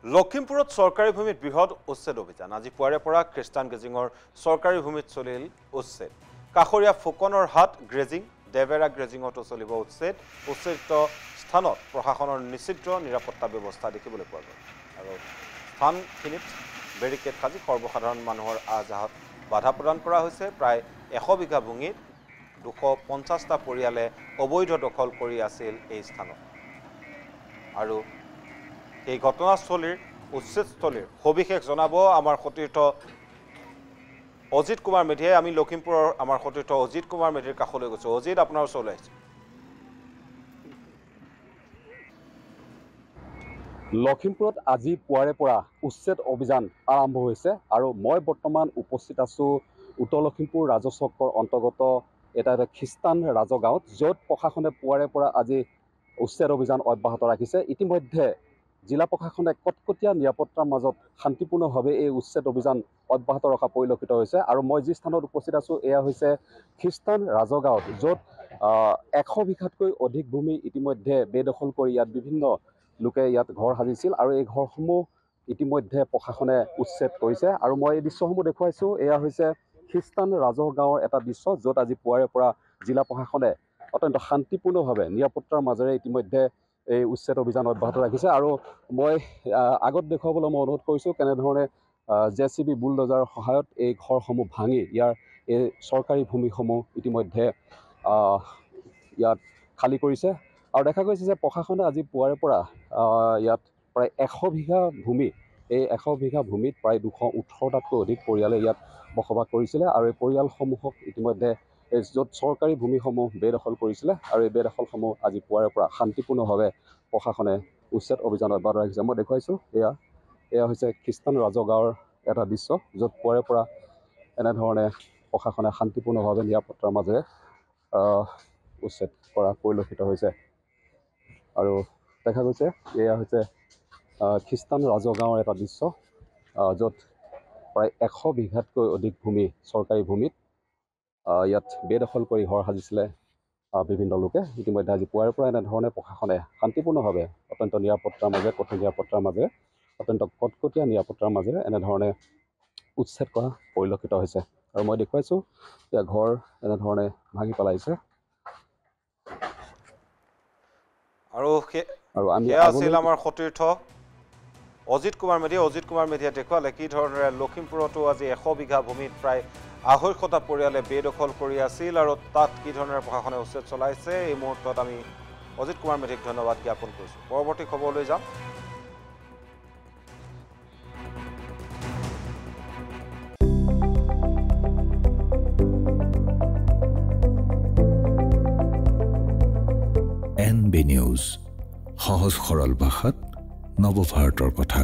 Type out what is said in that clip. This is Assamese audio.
লখিমপুৰত চৰকাৰী ভূমিত বৃহৎ উচ্ছেদ অভিযান আজি পুৱাৰে পৰা খ্ৰীষ্টান গেজিঙৰ চৰকাৰী ভূমিত চলিল উচ্ছেদ কাষৰীয়া ফুকনৰ হাট গ্ৰেজিং দেবেৰা গ্ৰেজিঙতো চলিব উচ্ছেদিত স্থানত প্ৰশাসনৰ নিশ্চিত নিৰাপত্তা ব্যৱস্থা দেখিবলৈ পোৱা গ'ল আৰু স্থানখিনিত বেৰিকেড সাজি সৰ্বসাধাৰণ মানুহৰ আহ-যাহত বাধা প্ৰদান কৰা হৈছে প্ৰায় 100 বিঘা ভূমিত 250টা পৰিয়ালে অবৈধ দখল কৰি আছিল এই স্থানত আৰু এই ঘটনাস্থলীৰ উচ্ছেদস্থলীৰ সবিশেষ জনাব আমাৰ সতীৰ্থ অজিত কুমাৰ মেধিয়ে আমি লখিমপুৰৰ আমাৰ সতীৰ্থ অজিত কুমাৰ মেধিৰ কাষলৈ গৈছো অজিত আপোনাৰ ওচৰলৈ আহিছে লখিমপুৰত আজি পুৱাৰে পৰা উচ্ছেদ অভিযান আৰম্ভ হৈছে আৰু মই বৰ্তমান উপস্থিত আছো উত্তৰ লখিমপুৰ ৰাজচক্ৰৰ অন্তৰ্গত এটা খ্ৰীষ্টান ৰাজগাঁৱত য'ত প্ৰশাসনে পুৱাৰে পৰা আজি উচ্ছেদ অভিযান অব্যাহত ৰাখিছে ইতিমধ্যে জিলা প্ৰশাসনে কটকটীয়া নিৰাপত্তাৰ মাজত শান্তিপূৰ্ণভাৱে এই উচ্ছেদ অভিযান অব্যাহত ৰখা পৰিলক্ষিত হৈছে আৰু মই যি স্থানত উপস্থিত আছো এয়া হৈছে খ্ৰীষ্টান ৰাজগাঁৱত য'ত 100 বিঘাতকৈ অধিক ভূমি ইতিমধ্যে বেদখল কৰি ইয়াত বিভিন্ন লোকে ইয়াত ঘৰ সাজিছিল আৰু এই ঘৰসমূহ ইতিমধ্যে প্ৰশাসনে উচ্ছেদ কৰিছে আৰু মই এই দৃশ্যসমূহ দেখুৱাইছো এয়া হৈছে খ্ৰীষ্টান ৰাজগাঁৱৰ এটা দৃশ্য য'ত আজি পুৱাৰে পৰা জিলা প্ৰশাসনে অত্যন্ত শান্তিপূৰ্ণভাৱে নিৰাপত্তাৰ মাজেৰে ইতিমধ্যে এই উচ্ছেদ অভিযান অব্যাহত ৰাখিছে আৰু মই আগত দেখুৱাবলৈ মই অনুৰোধ কৰিছোঁ কেনেধৰণে JCB বুলডোজাৰৰ সহায়ত এই ঘৰসমূহ ভাঙি ইয়াৰ এই চৰকাৰী ভূমিসমূহ ইতিমধ্যে ইয়াত খালী কৰিছে আৰু দেখা গৈছে যে প্ৰশাসনে আজি পুৱাৰে পৰা ইয়াত প্ৰায় 100 বিঘা ভূমি এই 100 বিঘা ভূমিত প্ৰায় 218টাতকৈ অধিক পৰিয়ালে ইয়াত বসবাস কৰিছিলে আৰু এই পৰিয়ালসমূহক ইতিমধ্যে য'ত চৰকাৰী ভূমিসমূহ বেদখল কৰিছিলে আৰু এই বেদখলসমূহ আজি পুৱাৰে পৰা শান্তিপূৰ্ণভাৱে প্ৰশাসনে উচ্ছেদ অভিযান অব্যাহত ৰাখিছে মই দেখুৱাইছোঁ এয়া হৈছে খ্ৰীষ্টান ৰাজগাঁৱৰ এটা দৃশ্য য'ত পুৱাৰে পৰা এনেধৰণে প্ৰশাসনে শান্তিপূৰ্ণভাৱে নিৰাপত্তাৰ মাজেৰে উচ্ছেদ কৰা পৰিলক্ষিত হৈছে আৰু দেখা গৈছে এয়া হৈছে খ্ৰীষ্টান ৰাজগাঁৱৰ এটা দৃশ্য য'ত প্ৰায় 100 বিঘাতকৈ অধিক ভূমি চৰকাৰী ভূমিত ইয়াত বেদখল কৰি ঘৰ সাজিছিলে বিভিন্ন লোকে ইতিমধ্যে আজি পুৱাৰে পৰা এনেধৰণে প্ৰশাসনে শান্তিপূৰ্ণভাৱে অত্যন্ত নিৰাপত্তাৰ মাজেৰে কঠোৰ নিৰাপত্তাৰ মাজেৰে অত্যন্ত কটকটীয়া নিৰাপত্তাৰ মাজেৰে এনেধৰণে উচ্ছেদ কৰা পৰিলক্ষিত হৈছে আৰু মই দেখুৱাইছোঁ এতিয়া ঘৰ এনেধৰণে ভাঙি পেলাইছে আৰু আমি আছিল আমাৰ সতীৰ্থ অজিত কুমাৰ মেধিয়ে দেখুৱালে কি ধৰণেৰে লখিমপুৰতো আজি 100 বিঘা ভূমিত প্ৰায় 250টা পৰিয়ালে বেদখল কৰি আছিল আৰু তাত কি ধৰণেৰে প্ৰশাসনে উচ্ছেদ চলাইছে এই মুহূৰ্তত আমি অজিত কুমাৰ মেধিক ধন্যবাদ জ্ঞাপন কৰিছোঁ পৰৱৰ্তী খবৰলৈ যাম NB নিউজ সহজ সৰল ভাষাত নৱভাৰতৰ কথা